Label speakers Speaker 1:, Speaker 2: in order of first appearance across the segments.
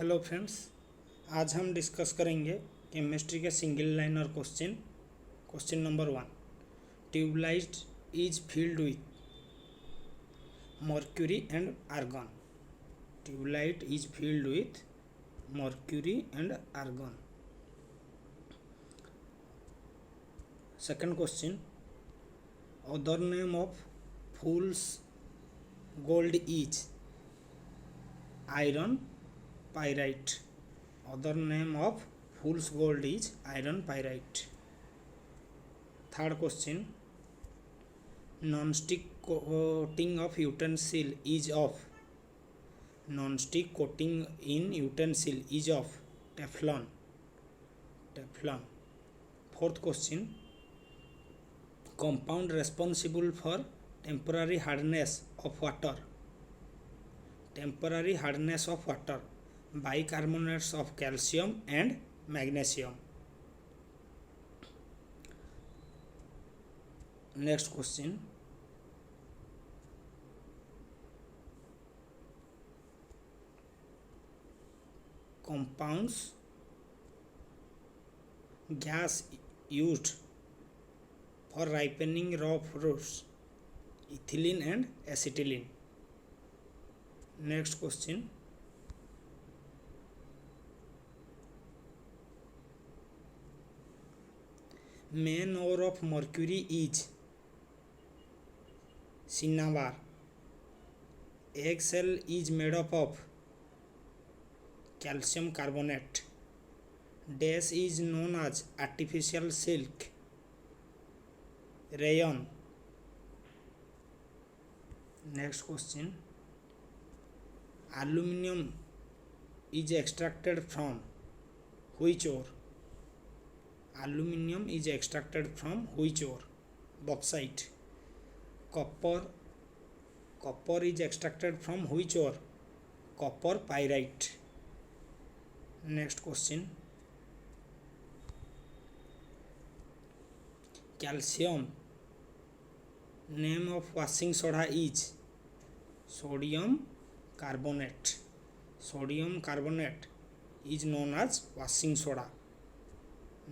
Speaker 1: Hello friends, आज हम discuss करेंगे केमिस्ट्री के single liner question. Question number 1, tubelight is filled with mercury and argon. Tubelight is filled with mercury and argon. Second question, other name of fool's gold is iron pyrite. Other name of fool's gold is iron pyrite. Third question, non-stick coating of utensil is of. Non-stick coating in utensil is of Teflon. Teflon. Fourth question, compound responsible for temporary hardness of water. Temporary hardness of water, bicarbonates of calcium and magnesium. Next question, compounds gas used for ripening raw fruits, ethylene and acetylene. Next question, main ore of mercury is cinnabar. Egg shell is made up of calcium carbonate. Dash is known as artificial silk, rayon. Next question, aluminum is extracted from which ore? Aluminum is extracted from which ore? Bauxite. Copper is extracted from which ore? Copper pyrite. Next question, calcium name of washing soda is sodium carbonate. Sodium carbonate is known as washing soda.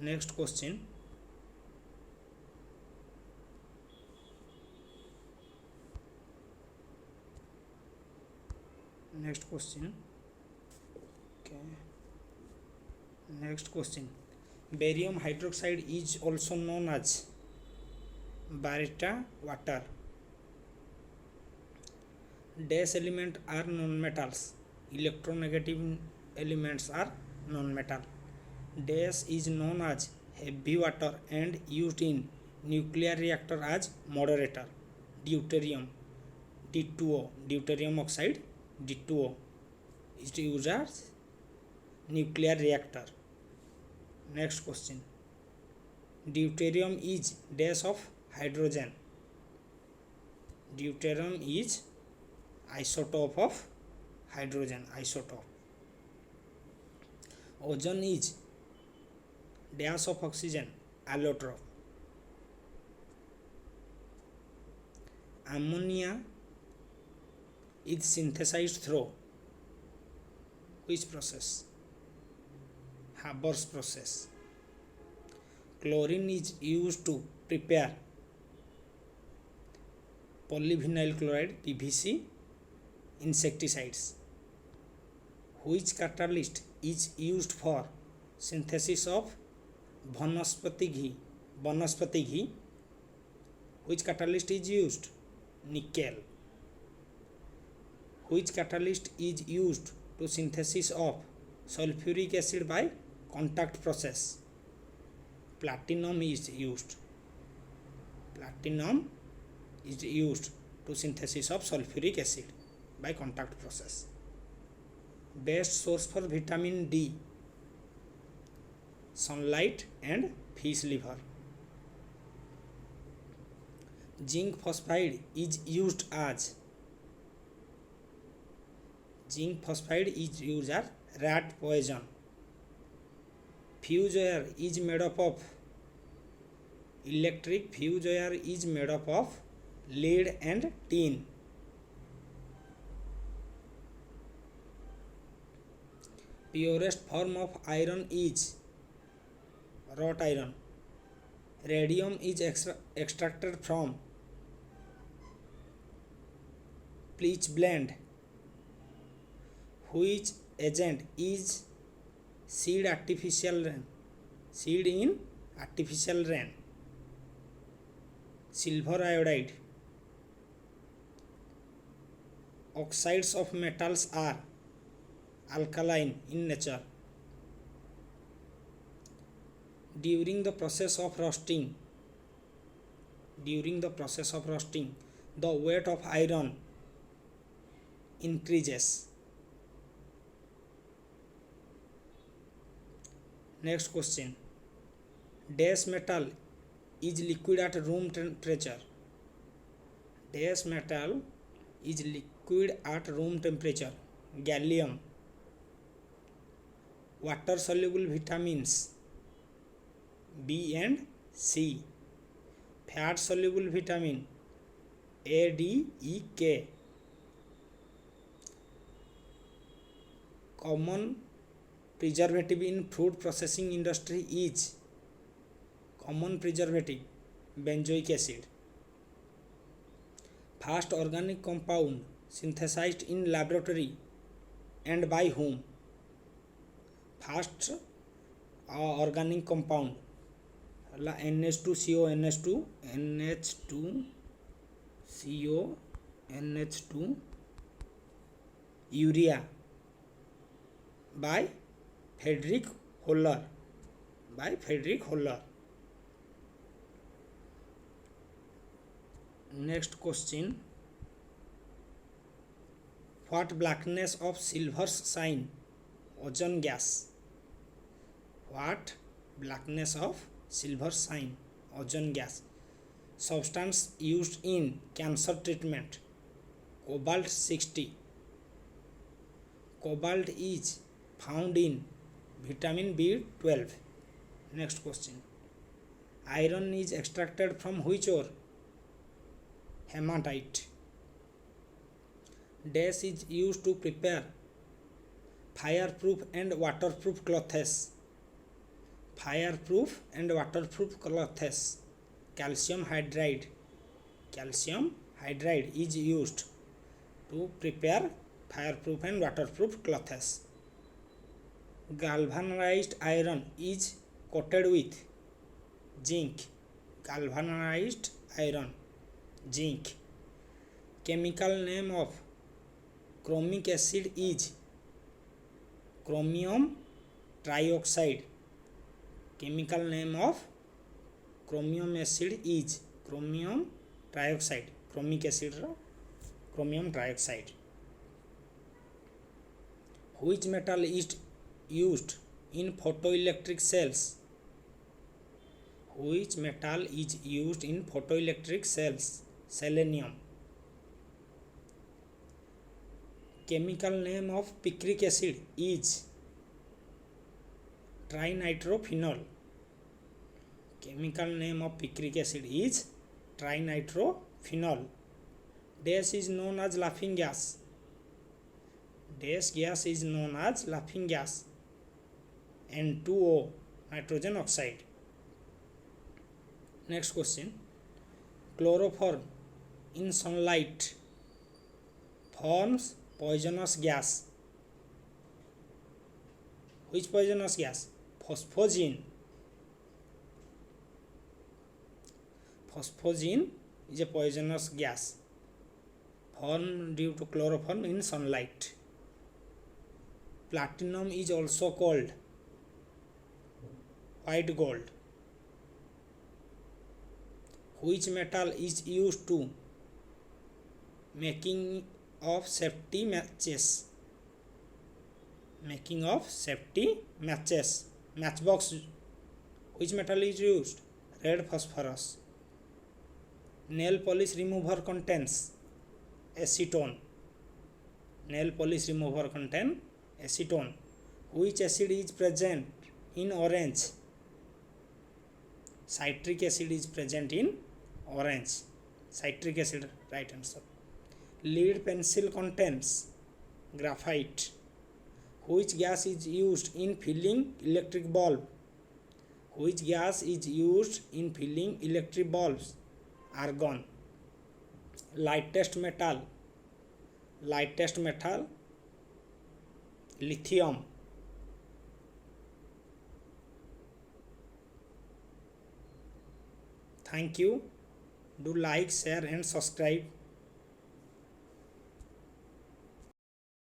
Speaker 1: Next question, next question, barium hydroxide is also known as Barita water. Dash element are non-metals. Electronegative elements are non-metal. Dash is known as heavy water and used in nuclear reactor as moderator. Deuterium, D2O, deuterium oxide, D2O is used as nuclear reactor. Next question, deuterium is dash of hydrogen. Deuterium is isotope of hydrogen, isotope. Ozone is dash of oxygen, allotrope. Ammonia is synthesized through which process? Haber's process. Chlorine is used to prepare polyvinyl chloride, PVC, insecticides. Which catalyst is used for synthesis of vanaspati ghee? Which catalyst is used? Nickel. Which catalyst is used to synthesis of sulfuric acid by contact process? Platinum is used. Platinum is used to synthesis of sulfuric acid by contact process. Best source for vitamin D, sunlight and fish liver. Zinc phosphide is used as rat poison. Fuse wire is made up of electric fuse wire is made up of lead and tin. Purest form of iron is wrought iron. Radium is extracted from bleach blend. Which agent is seed artificial rain? Seed in artificial rain. Silver iodide. Oxides of metals are alkaline in nature. During the process of roasting, the weight of iron increases. Next question. Dash metal is liquid at room temperature. Dash metal is liquid at room temperature. Gallium. Water soluble vitamins B and C. Fat soluble vitamin A, D, E, K. Common preservative in food processing industry is benzoic acid. First organic compound synthesized in laboratory and by whom? First organic compound NH2CO NH2 urea by Friedrich Holler. Next question. What blackness of silver's sign? Ozone gas. What blackness of silver sign? Ozone gas. Substance used in cancer treatment. Cobalt 60. Cobalt is found in vitamin B12. Next question. Iron is extracted from which ore? Hematite. Dash is used to prepare fireproof and waterproof clothes. Calcium hydride is used to prepare fireproof and waterproof clothes. Galvanized iron is coated with zinc. Chemical name of chromic acid is chromium trioxide. Chromic acid chromium trioxide. Which metal is used in photoelectric cells? Selenium. Chemical name of picric acid is trinitrophenol. Dash is known as laughing gas. N2O, nitrogen oxide. Next question. Chloroform in sunlight forms poisonous gas. Which poisonous gas? Phosphogene is a poisonous gas formed due to chloroform in sunlight. Platinum is also called white gold. Which metal is used to making of safety matches? Matchbox. Which metal is used? Red phosphorus. Nail polish remover contains acetone. Which acid is present in orange? Citric acid is present in orange. Right answer. Lead pencil contains graphite. Which gas is used in filling electric bulb? Which gas is used in filling electric bulbs? Argon. Lightest metal. Lightest metal, lithium. Thank you. Do like, share and subscribe.